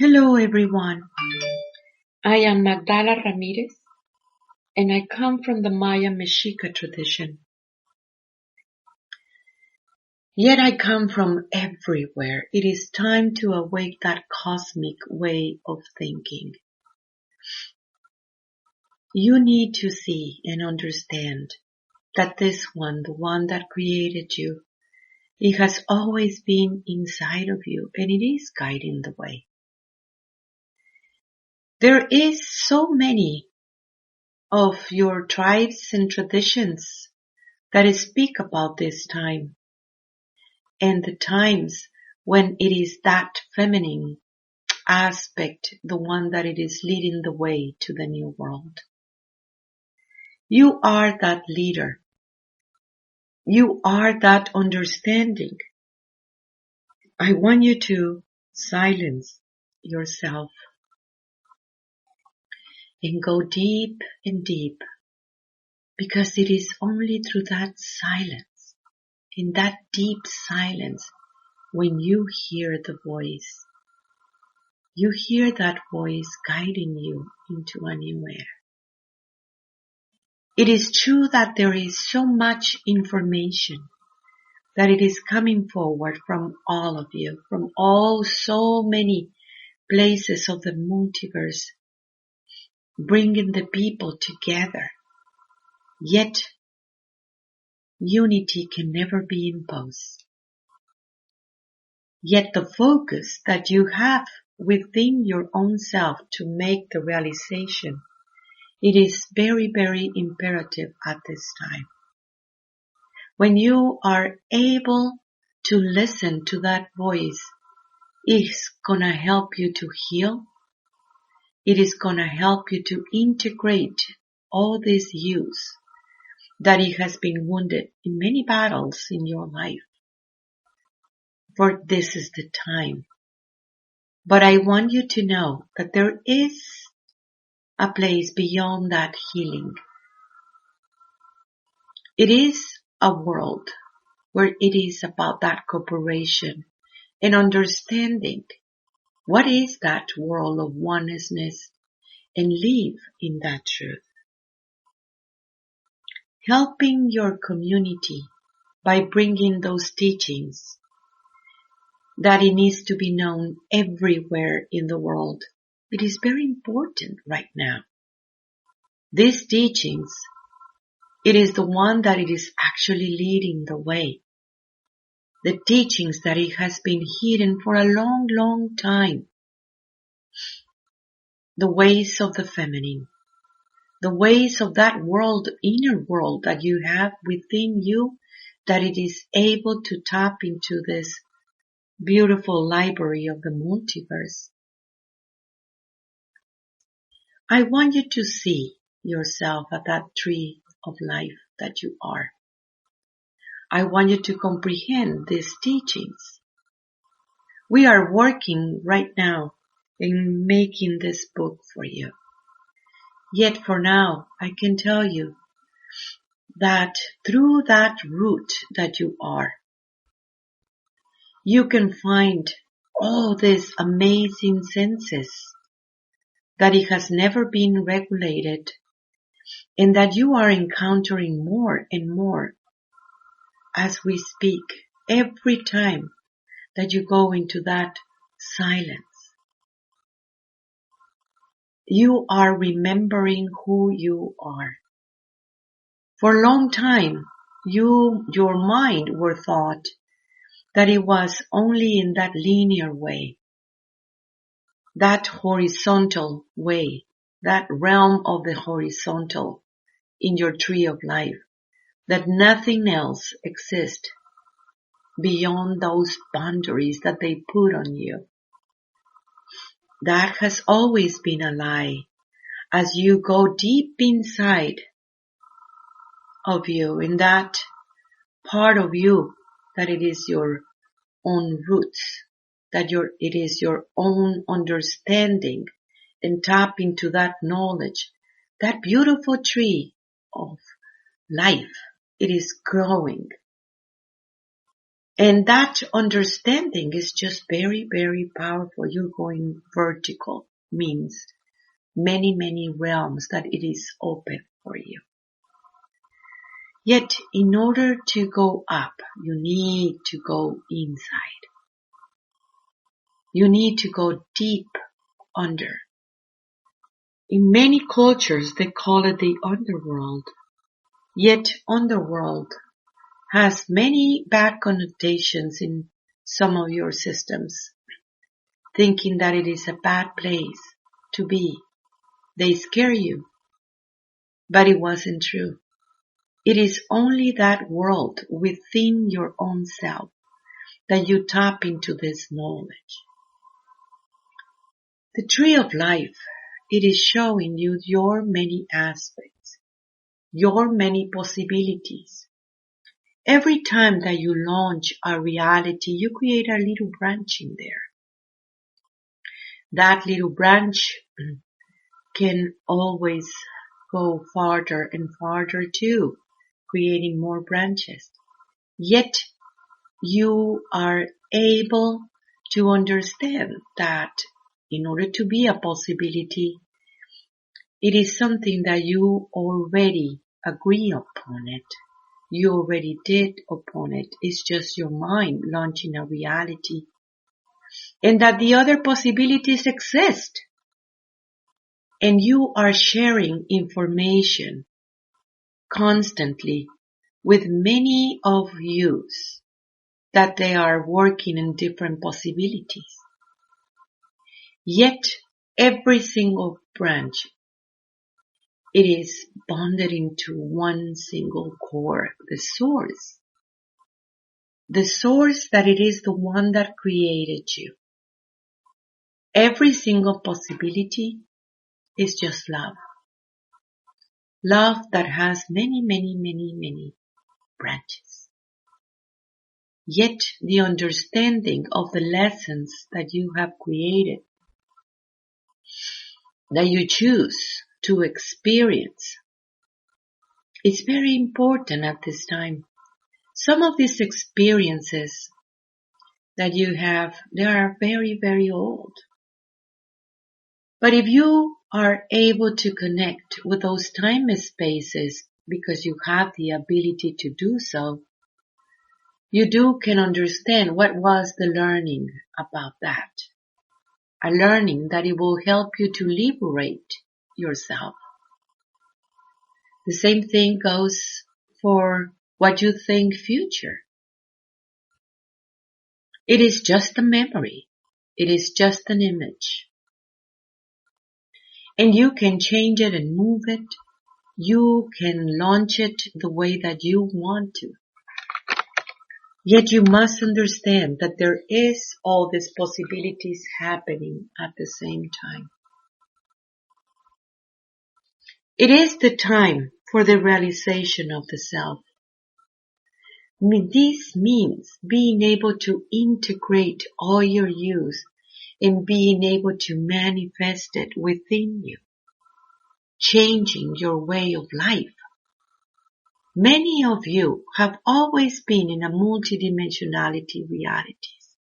Hello everyone, I am Magdala Ramirez and I come from the Maya Mexica tradition. Yet I come from everywhere. It is time to awake that cosmic way of thinking. You need to see and understand that this one, the one that created you, it has always been inside of you and it is guiding the way. There is so many of your tribes and traditions that speak about this time and the times when it is that feminine aspect, the one that it is leading the way to the new world. You are that leader. You are that understanding. I want you to silence yourself and go deep and deep, because it is only through that silence, in that deep silence, when you hear the voice. You hear that voice guiding you into a new era. It is true that there is so much information that it is coming forward from all of you, from so many places of the multiverse, bringing the people together. Yet, unity can never be imposed. Yet the focus that you have within your own self to make the realization, it is very, very imperative at this time. When you are able to listen to that voice, it's gonna help you to heal. It is gonna help you to integrate all these youth that it has been wounded in many battles in your life. For this is the time. But I want you to know that there is a place beyond that healing. It is a world where it is about that cooperation and understanding what is that world of oneness and live in that truth. Helping your community by bringing those teachings that it needs to be known everywhere in the world. It is very important right now. These teachings, it is the one that it is actually leading the way. The teachings that it has been hidden for a long, long time. The ways of the feminine. The ways of that world, inner world that you have within you, that it is able to tap into this beautiful library of the multiverse. I want you to see yourself at that tree of life that you are. I want you to comprehend these teachings. We are working right now in making this book for you. Yet for now, I can tell you that through that root that you are, you can find all these amazing senses that it has never been regulated and that you are encountering more and more as we speak every time that you go into that silence. You are remembering who you are. For a long time, your mind were thought that it was only in that linear way, that horizontal way, that realm of the horizontal in your tree of life, that nothing else exists beyond those boundaries that they put on you. That has always been a lie. As you go deep inside of you, in that part of you that it is your own roots, that it is your own understanding, and tap into that knowledge, that beautiful tree of life, it is growing. And that understanding is just very, very powerful. You're going vertical, means many, many realms that it is open for you. Yet, in order to go up, you need to go inside. You need to go deep under. In many cultures, they call it the underworld. Yet, underworld has many bad connotations in some of your systems, thinking that it is a bad place to be. They scare you, but it wasn't true. It is only that world within your own self that you tap into this knowledge. The tree of life, it is showing you your many aspects, your many possibilities. Every time that you launch a reality, you create a little branch in there. That little branch can always go farther and farther too, creating more branches. Yet you are able to understand that in order to be a possibility, it is something that you already agree upon it. You already did upon it. It's just your mind launching a reality. And that the other possibilities exist. And you are sharing information constantly with many of yous that they are working in different possibilities. Yet every single branch, it is bonded into one single core, the source. The source that it is the one that created you. Every single possibility is just love. Love that has many, many, many, many branches. Yet the understanding of the lessons that you have created, that you choose to experience, is very important at this time. Some of these experiences that you have, they are very, very old. But if you are able to connect with those time spaces because you have the ability to do so, you can understand what was the learning about that. A learning that it will help you to liberate yourself. The same thing goes for what you think future. It is just a memory. It is just an image. And you can change it and move it. You can launch it the way that you want to. Yet you must understand that there is all these possibilities happening at the same time. It is the time for the realization of the self. This means being able to integrate all your use and being able to manifest it within you, changing your way of life. Many of you have always been in a multidimensionality realities.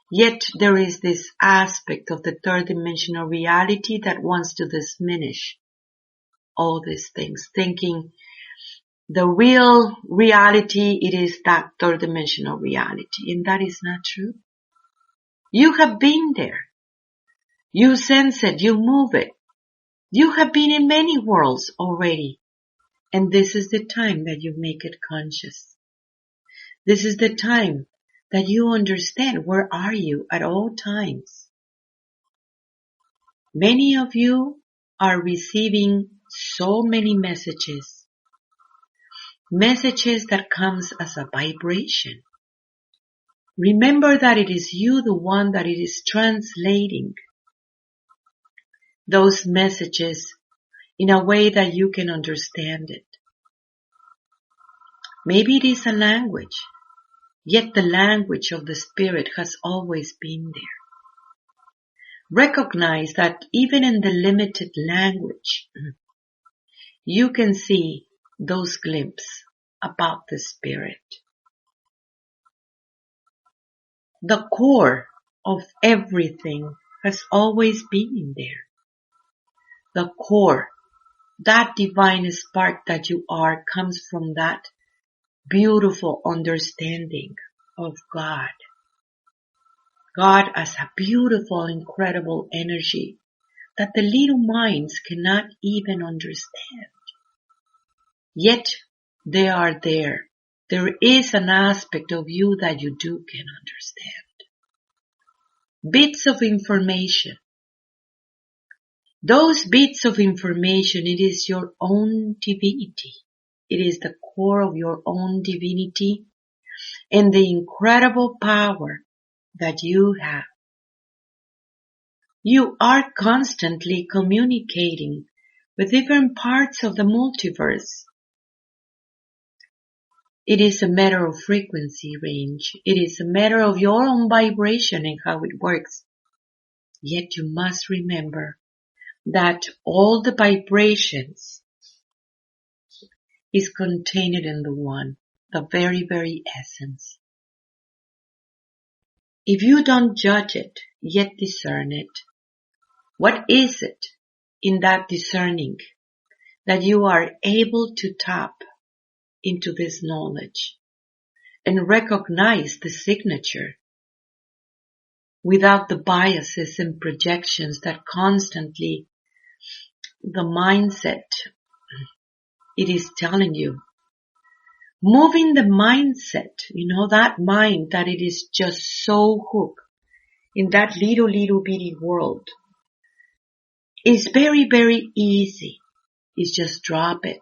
Yet there is this aspect of the third dimensional reality that wants to diminish all these things, thinking the real reality, it is that third dimensional reality, and that is not true. You have been there. You sense it, you move it. You have been in many worlds already, and this is the time that you make it conscious. This is the time that you understand where are you at all times. Many of you are receiving so many messages that comes as a vibration. Remember that it is you, the one that it is translating those messages in a way that you can understand it. Maybe it is a language, yet the language of the spirit has always been there. Recognize that even in the limited language, you can see those glimpses about the spirit. The core of everything has always been in there. The core, that divine spark that you are, comes from that beautiful understanding of God. God as a beautiful, incredible energy that the little minds cannot even understand. Yet they are there. There is an aspect of you that you can understand. Bits of information. Those bits of information, it is your own divinity. It is the core of your own divinity and the incredible power that you have. You are constantly communicating with different parts of the multiverse. It is a matter of frequency range. It is a matter of your own vibration and how it works. Yet you must remember that all the vibrations is contained in the one, the very, very essence. If you don't judge it, yet discern it, what is it in that discerning that you are able to tap into this knowledge and recognize the signature without the biases and projections that constantly the mindset it is telling you? Moving the mindset, that mind that it is just so hooked in that little bitty world is very, very easy. It's just drop it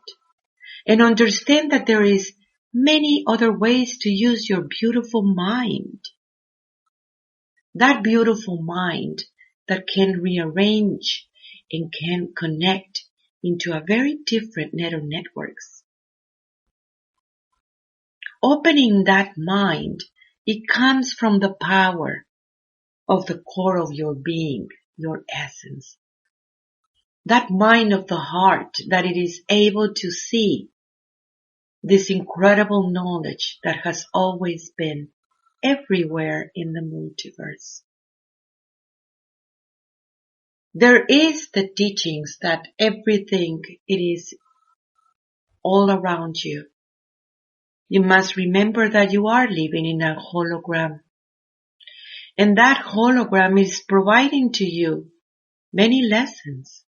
and understand that there is many other ways to use your beautiful mind. That beautiful mind that can rearrange and can connect into a very different neural networks. Opening that mind, it comes from the power of the core of your being, your essence. That mind of the heart that it is able to see this incredible knowledge that has always been everywhere in the multiverse. There is the teachings that everything it is all around you. You must remember that you are living in a hologram. And that hologram is providing to you many lessons.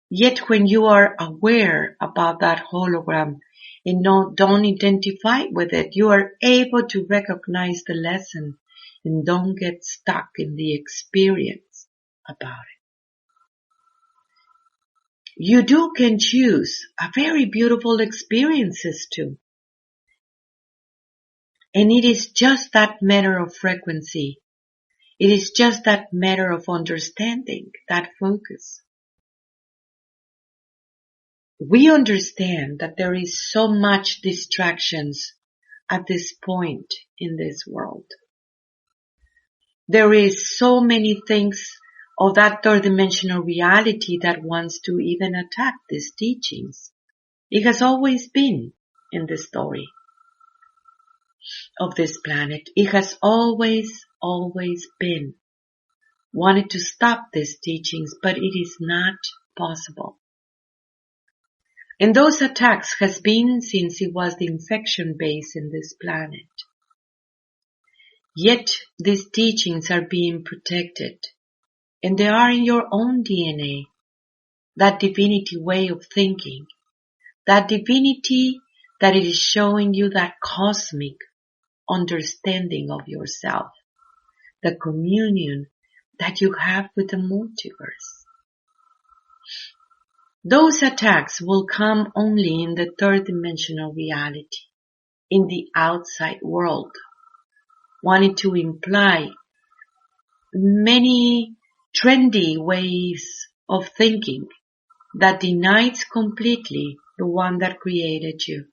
Yet when you are aware about that hologram and don't identify with it, you are able to recognize the lesson and don't get stuck in the experience about it. You can choose a very beautiful experiences too. And it is just that matter of frequency. It is just that matter of understanding, that focus. We understand that there is so much distractions at this point in this world. There is so many things of that third dimensional reality that wants to even attack these teachings. It has always been in the story of this planet. It has always been wanted to stop these teachings, but it is not possible. And those attacks has been since it was the infection base in this planet. Yet these teachings are being protected, and they are in your own DNA, that divinity way of thinking, that divinity that it is showing you that cosmic understanding of yourself, the communion that you have with the multiverse. Those attacks will come only in the third dimensional reality, in the outside world, wanting to imply many trendy ways of thinking that denies completely the one that created you,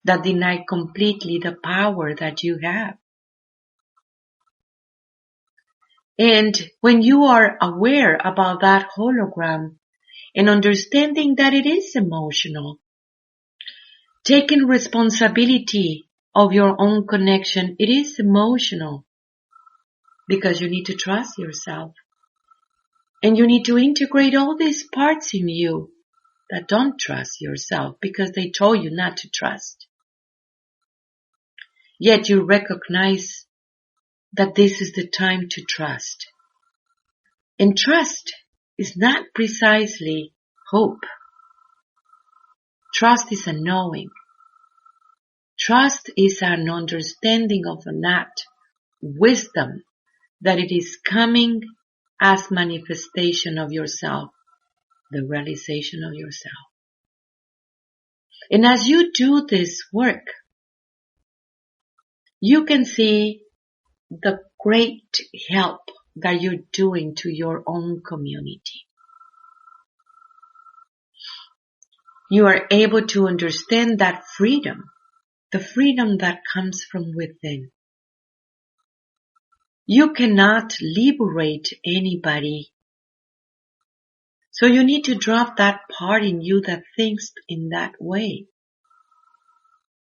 that denies completely the power that you have. And when you are aware about that hologram and understanding that it is emotional, taking responsibility of your own connection, it is emotional because you need to trust yourself. And you need to integrate all these parts in you that don't trust yourself because they told you not to trust. Yet you recognize that this is the time to trust. And trust is not precisely hope. Trust is a knowing. Trust is an understanding of an act, wisdom, that it is coming as manifestation of yourself, the realization of yourself. And as you do this work, you can see the great help that you're doing to your own community. You are able to understand that freedom, the freedom that comes from within. You cannot liberate anybody. So you need to drop that part in you that thinks in that way.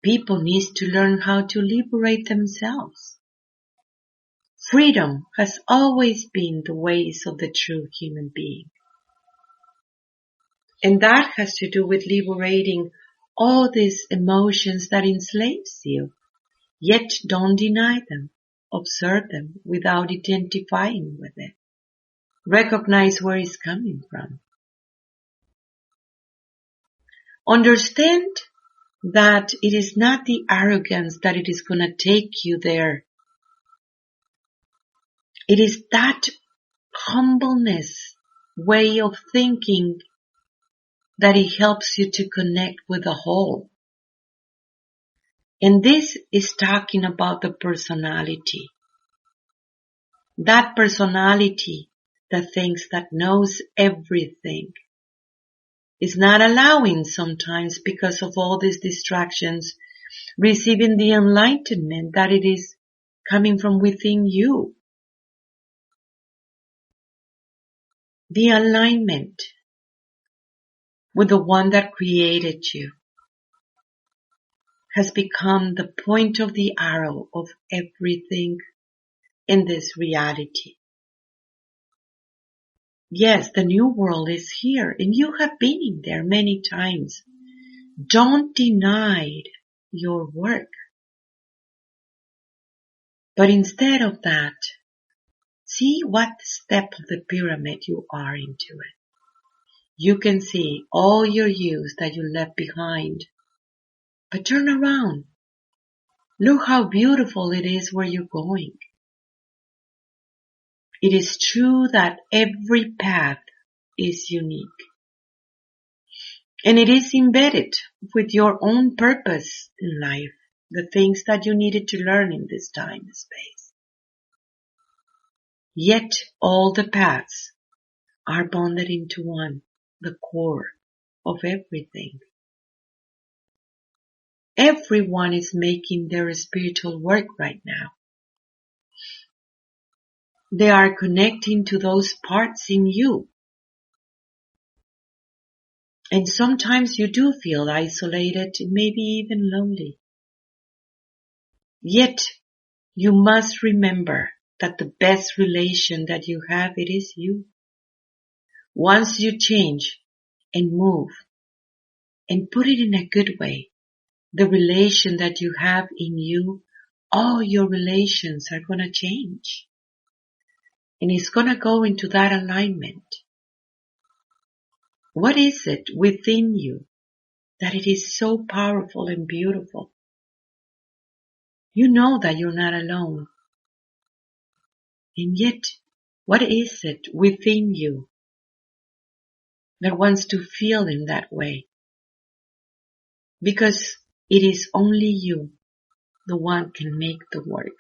People need to learn how to liberate themselves. Freedom has always been the ways of the true human being. And that has to do with liberating all these emotions that enslaves you. Yet don't deny them. Observe them without identifying with it. Recognize where it's coming from. Understand that it is not the arrogance that it is going to take you there. It is that humbleness way of thinking that it helps you to connect with the whole. And this is talking about the personality. That personality that thinks that knows everything is not allowing sometimes because of all these distractions receiving the enlightenment that it is coming from within you. The alignment with the one that created you has become the point of the arrow of everything in this reality. Yes, the new world is here and you have been in there many times. Don't deny your work. But instead of that, see what step of the pyramid you are into it. You can see all your youth that you left behind. But turn around. Look how beautiful it is where you're going. It is true that every path is unique. And it is embedded with your own purpose in life, the things that you needed to learn in this time and space. Yet all the paths are bonded into one, the core of everything. Everyone is making their spiritual work right now. They are connecting to those parts in you. And sometimes you do feel isolated, maybe even lonely. Yet you must remember that the best relation that you have, it is you. Once you change and move and put it in a good way, the relation that you have in you, all your relations are going to change. And it's going to go into that alignment. What is it within you that it is so powerful and beautiful? You know that you're not alone. And yet, what is it within you that wants to feel in that way? Because it is only you, the one can make the work.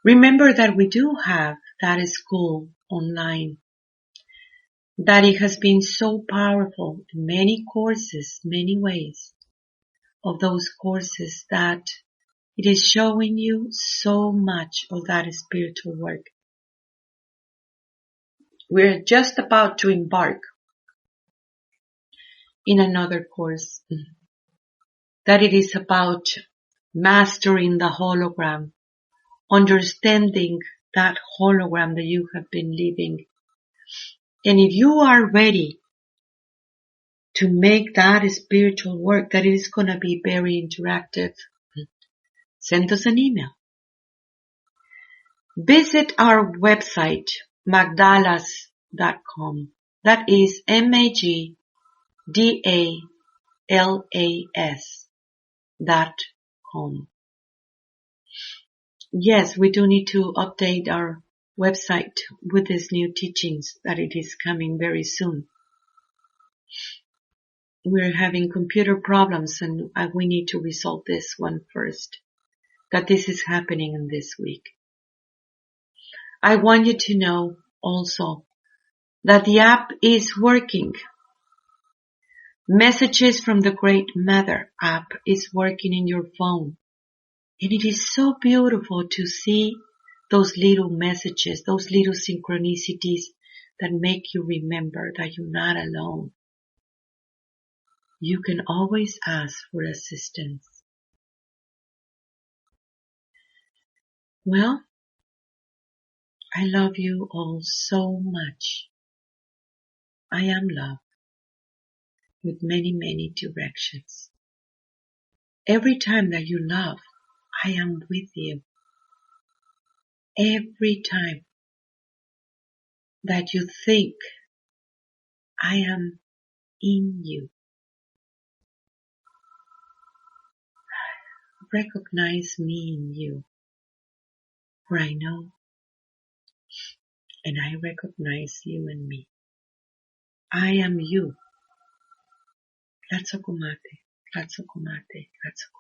Remember that we do have that school online, that it has been so powerful in many courses, many ways of those courses that it is showing you so much of that spiritual work. We're just about to embark in another course. that it is about mastering the hologram, understanding that hologram that you have been living. And if you are ready to make that spiritual work, that it is going to be very interactive, send us an email. Visit our website, magdalas.com. That is MAGDALAS.com. Yes, we do need to update our website with these new teachings that it is coming very soon. We're having computer problems and we need to resolve this one first. That this is happening in this week. I want you to know also that the app is working. Messages from the Great Mother app is working in your phone. And it is so beautiful to see those little messages, those little synchronicities that make you remember that you're not alone. You can always ask for assistance. Well, I love you all so much. I am love with many, many directions. Every time that you love, I am with you. Every time that you think, I am in you. Recognize me in you, for I know, and I recognize you in me. I am you. Ratsokumate, ratsokumate, ratsokumate.